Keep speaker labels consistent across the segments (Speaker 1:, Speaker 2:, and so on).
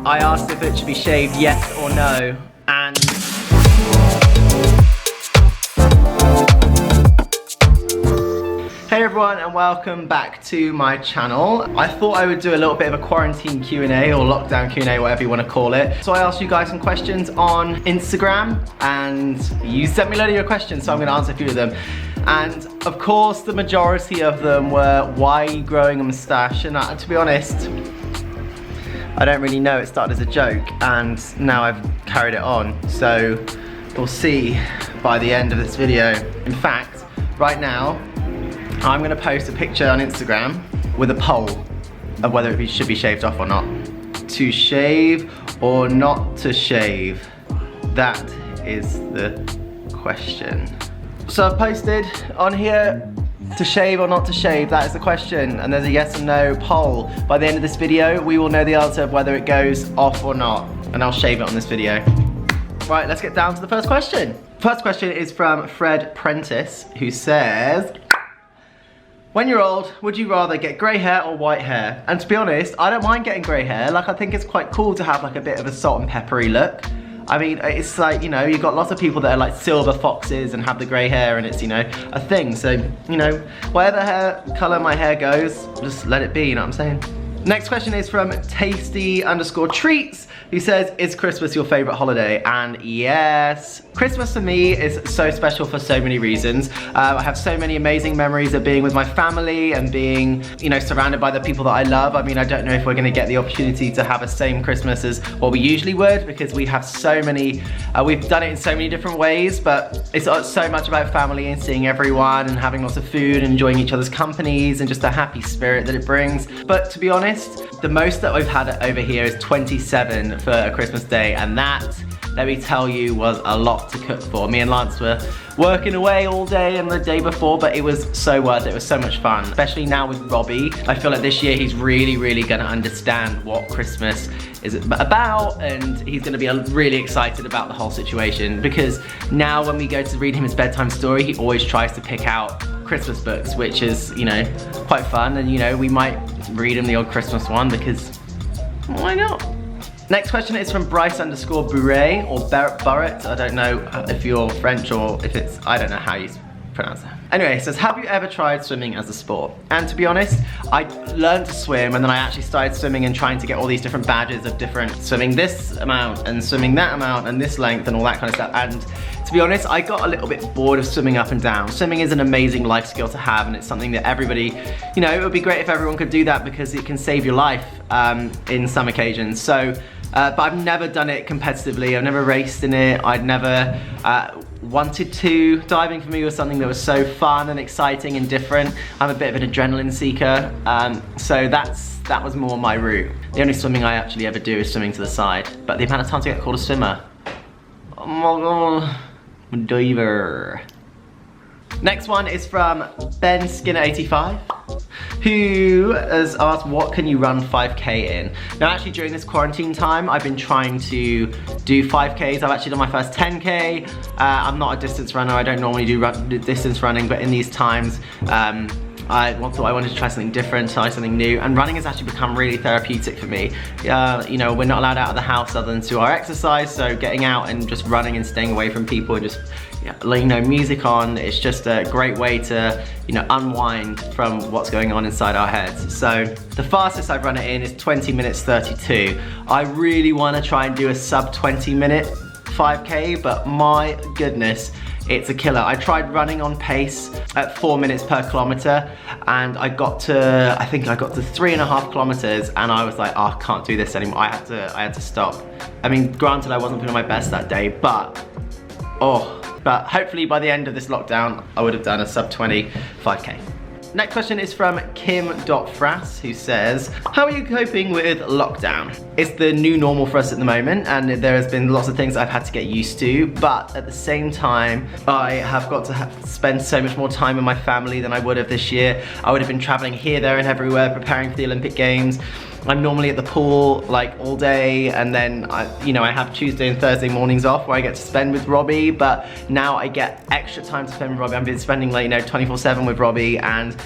Speaker 1: I asked if it should be shaved, yes or no, and hey everyone, and welcome back to my channel. I thought I would do a little bit of a quarantine Q&A or lockdown Q&A, whatever you want to call it. So I asked you guys some questions on Instagram and you sent me a load of your questions, so I'm going to answer a few of them. And of course the majority of them were, why are you growing a moustache? And to be honest, I don't really know. It started as a joke and now I've carried it on. So we'll see by the end of this video. In fact, right now, I'm gonna post a picture on Instagram with a poll of whether it should be shaved off or not. To shave or not to shave? That is the question. So I've posted on here, to shave or not to shave, that is the question. And there's a yes and no poll. By the end of this video, we will know the answer of whether it goes off or not. And I'll shave it on this video. Right, let's get down to the first question. First question is from Fred Prentice, who says, when you're old, would you rather get grey hair or white hair? And to be honest, I don't mind getting grey hair. Like, I think it's quite cool to have like a bit of a salt and peppery look. I mean, it's like, you know, you've got lots of people that are like silver foxes and have the grey hair and it's, you know, a thing. So, you know, whatever hair colour my hair goes, just let it be, you know what I'm saying? Next question is from tasty_treats, who says, is Christmas your favourite holiday? And yes, Christmas for me is so special for so many reasons. I have so many amazing memories of being with my family and being, you know, surrounded by the people that I love. I mean, I don't know if we're gonna get the opportunity to have the same Christmas as what we usually would, because we have so many, we've done it in so many different ways, but it's so much about family and seeing everyone and having lots of food and enjoying each other's companies and just the happy spirit that it brings. But to be honest, the most that we've had over here is 27 for a Christmas day, and that, let me tell you, was a lot to cook for. Me and Lance were working away all day and the day before, but it was so worth it. It was so much fun, especially now with Robbie. I feel like this year he's really gonna understand what Christmas is about, and he's gonna be really excited about the whole situation, because now when we go to read him his bedtime story, he always tries to pick out Christmas books, which is, you know, quite fun. And you know, we might read him the old Christmas one, because why not? Next question is from Bryce_Bouret or Burrett. I don't know if you're French or if it's, I don't know how you pronounce that. Anyway, it says, have you ever tried swimming as a sport? And to be honest, I learned to swim and then I actually started swimming and trying to get all these different badges of different swimming this amount and swimming that amount and this length and all that kind of stuff. And to be honest, I got a little bit bored of swimming up and down. Swimming is an amazing life skill to have, and it's something that everybody, you know, it would be great if everyone could do that, because it can save your life in some occasions. So, but I've never done it competitively. I've never raced in it. I'd never wanted to. Diving for me was something that was so fun and exciting and different. I'm a bit of an adrenaline seeker, so that was more my route. The only swimming I actually ever do is swimming to the side, but the amount of times I get called a swimmer, oh my god, I'm a diver. Next one is from Ben Skinner85, who has asked, what can you run 5K in? Now actually during this quarantine time, I've been trying to do 5Ks. I've actually done my first 10K. I'm not a distance runner. I don't normally do distance running, but in these times, I wanted to try something different, try something new, and running has actually become really therapeutic for me. You know, we're not allowed out of the house other than to our exercise, so getting out and just running and staying away from people and just, you know, music on, it's just a great way to, you know, unwind from what's going on inside our heads. So the fastest I've run it in is 20 minutes 32. I really want to try and do a sub 20 minute 5K, but my goodness, it's a killer. I tried running on pace at 4 minutes per kilometer, and I think I got to 3.5 kilometers, and I was like, oh, I can't do this anymore. I had to stop. I mean, granted, I wasn't feeling my best that day, but hopefully by the end of this lockdown, I would have done a sub 20 5K. Next question is from Kim.Frass, who says, how are you coping with lockdown? It's the new normal for us at the moment, and there has been lots of things I've had to get used to, but at the same time, I have got to spend so much more time with my family than I would have this year. I would have been traveling here, there, and everywhere, preparing for the Olympic Games. I'm normally at the pool like all day, and then I have Tuesday and Thursday mornings off where I get to spend with Robbie, but now I get extra time to spend with Robbie. I've been spending like 24/7 with Robbie, and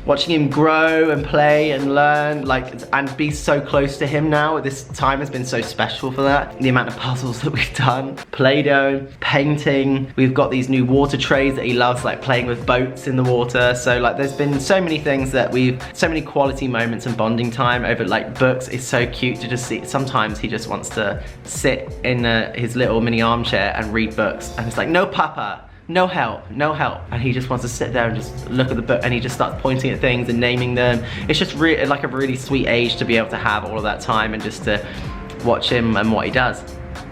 Speaker 1: watching him grow and play and learn, like, and be so close to him now. This time has been so special for that. The amount of puzzles that we've done, Play-Doh, painting. We've got these new water trays that he loves, like playing with boats in the water. So like there's been so many things that so many quality moments and bonding time over like books. It's so cute to just see. Sometimes he just wants to sit in his little mini armchair and read books, and it's like, no papa, no help, no help. And he just wants to sit there and just look at the book, and he just starts pointing at things and naming them. It's just like a really sweet age to be able to have all of that time and just to watch him and what he does.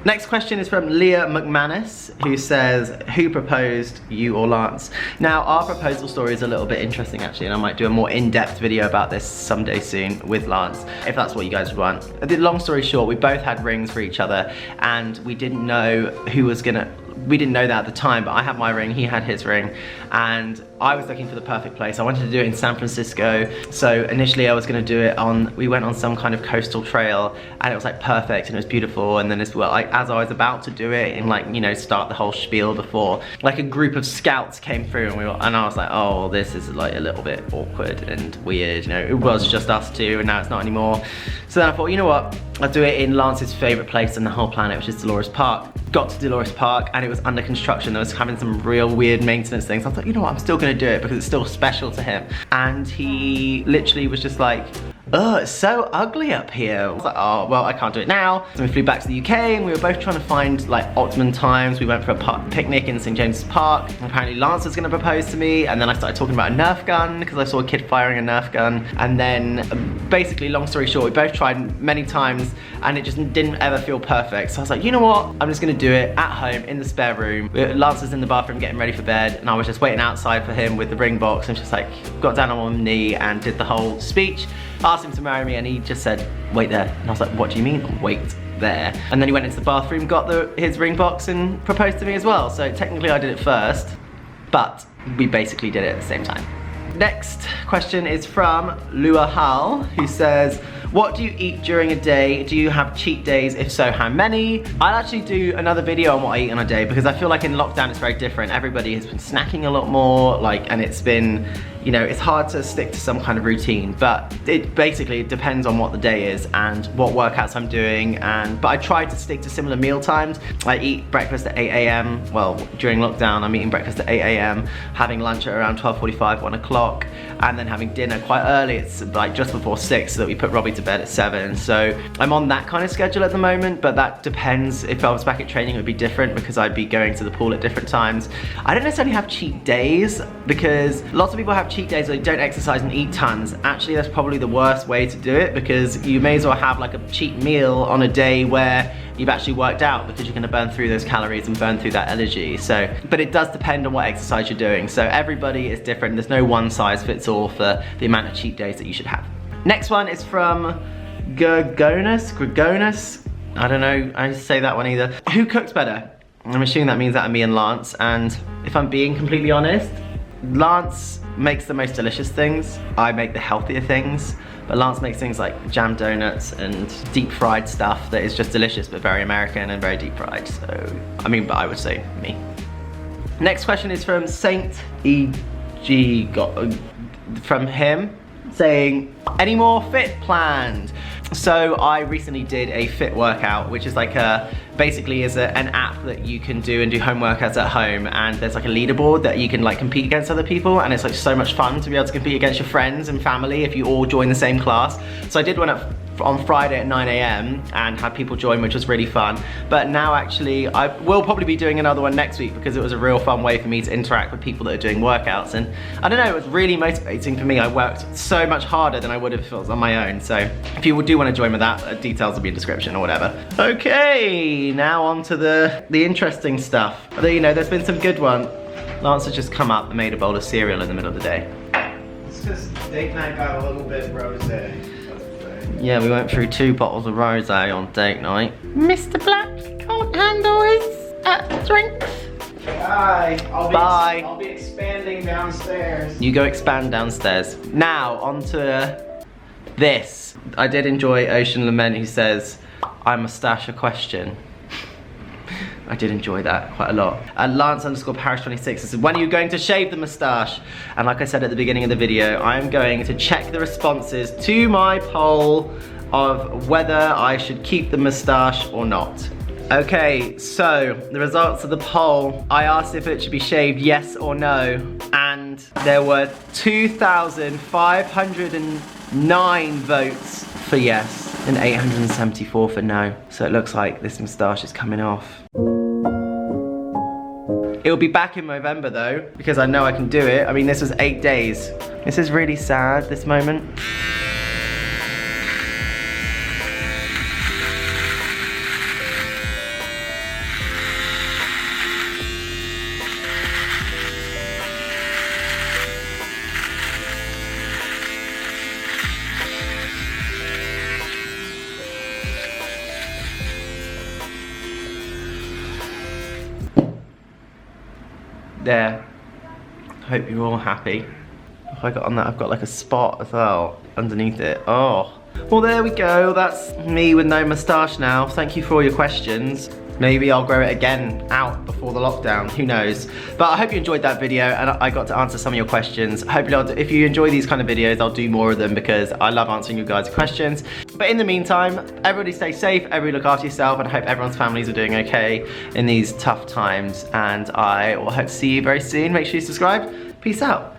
Speaker 1: Next question is from Leah McManus, who says, who proposed, you or Lance? Now, our proposal story is a little bit interesting actually, and I might do a more in-depth video about this someday soon with Lance, if that's what you guys would want. The long story short, we both had rings for each other, and we didn't know who was gonna, we didn't know that at the time, but I had my ring, he had his ring, and I was looking for the perfect place. I wanted to do it in San Francisco, so initially I was gonna do it we went on some kind of coastal trail, and it was like perfect, and it was beautiful, and then as well, like, as I was about to do it and like, you know, start the whole spiel before, like a group of scouts came through, and I was like, oh, this is like a little bit awkward and weird, you know, it was just us two, and now it's not anymore. So then I thought, you know what, I'll do it in Lance's favorite place on the whole planet, which is Dolores Park. Got to Dolores Park, and it was under construction. There was having some real weird maintenance things. I thought, you know what, I'm still gonna do it because it's still special to him. And he literally was just like, oh, it's so ugly up here. I was like, oh, well, I can't do it now. So we flew back to the UK, and we were both trying to find like optimum times. We went for a picnic in St. James's Park. And apparently Lance was gonna propose to me, and then I started talking about a Nerf gun because I saw a kid firing a Nerf gun. And then basically, long story short, we both tried many times, and it just didn't ever feel perfect. So I was like, you know what? I'm just gonna do it at home in the spare room. Lance was in the bathroom getting ready for bed, and I was just waiting outside for him with the ring box, and just like got down on one knee and did the whole speech. Asked him to marry me, and he just said, wait there. And I was like, what do you mean, wait there? And then he went into the bathroom, got his ring box, and proposed to me as well. So technically I did it first, but we basically did it at the same time. Next question is from Lua Hal, who says, what do you eat during a day? Do you have cheat days? If so, how many? I'll actually do another video on what I eat on a day, because I feel like in lockdown it's very different. Everybody has been snacking a lot more, like, and it's been, you know, it's hard to stick to some kind of routine, but it basically depends on what the day is and what workouts I'm doing, but I try to stick to similar meal times. I eat breakfast at 8 AM. Well, during lockdown, I'm eating breakfast at 8 AM, having lunch at around 12:45, 1 o'clock, and then having dinner quite early. It's like just before 6, so that we put Robbie to bed at 7. So I'm on that kind of schedule at the moment, but that depends. If I was back at training, it would be different because I'd be going to the pool at different times. I don't necessarily have cheat days, because lots of people have cheat days where they don't exercise and eat tons. Actually, that's probably the worst way to do it, because you may as well have like a cheat meal on a day where you've actually worked out, because you're gonna burn through those calories and burn through that energy. So, but it does depend on what exercise you're doing. So everybody is different. There's no one size fits all for the amount of cheat days that you should have. Next one is from Gregonus. I don't know how to say that one either. Who cooks better? I'm assuming that means that me and Lance, and if I'm being completely honest, Lance makes the most delicious things. I make the healthier things, but Lance makes things like jam donuts and deep fried stuff that is just delicious, but very American and very deep fried. So, I mean, but I would say me. Next question is from Saint E.G. From him, saying, any more fit planned? So I recently did a fit workout, which is like basically is an app that you can do and do home workouts at home, and there's like a leaderboard that you can like compete against other people, and it's like so much fun to be able to compete against your friends and family if you all join the same class. So I did one on Friday at 9 AM and had people join, which was really fun. But now actually I will probably be doing another one next week, because it was a real fun way for me to interact with people that are doing workouts, and I don't know, it was really motivating for me. I worked so much harder than I would have if it was on my own. So if you do want to join with that, details will be in the description or whatever. Okay, now on to the interesting stuff. You know, there's been some good one. Lance has just come up and made a bowl of cereal in the middle of the day.
Speaker 2: It's because date night got a little bit rosé.
Speaker 1: Yeah, we went through 2 bottles of rosé on date night. Mr. Black can't handle his drinks.
Speaker 2: Bye.
Speaker 1: Bye.
Speaker 2: I'll be expanding downstairs.
Speaker 1: You go expand downstairs. Now, on to this. I did enjoy Ocean Lament, who says, I mustache a question. I did enjoy that quite a lot. Lance_Parish26 says, when are you going to shave the moustache? And like I said at the beginning of the video, I'm going to check the responses to my poll of whether I should keep the moustache or not. Okay, so the results of the poll, I asked if it should be shaved, yes or no, and there were 2,509 votes for yes and 874 for no. So it looks like this moustache is coming off. It'll be back in November though, because I know I can do it. I mean, this was 8 days. This is really sad, this moment. There. Hope you're all happy. If I got on that, I've got like a spot as well underneath it. Oh. Well, there we go. That's me with no moustache now. Thank you for all your questions. Maybe I'll grow it again out before the lockdown, who knows. But I hope you enjoyed that video and I got to answer some of your questions. Hopefully, if you enjoy these kind of videos, I'll do more of them because I love answering you guys' questions. But in the meantime, everybody stay safe, everybody look after yourself, and I hope everyone's families are doing okay in these tough times. And I will hope to see you very soon. Make sure you subscribe. Peace out.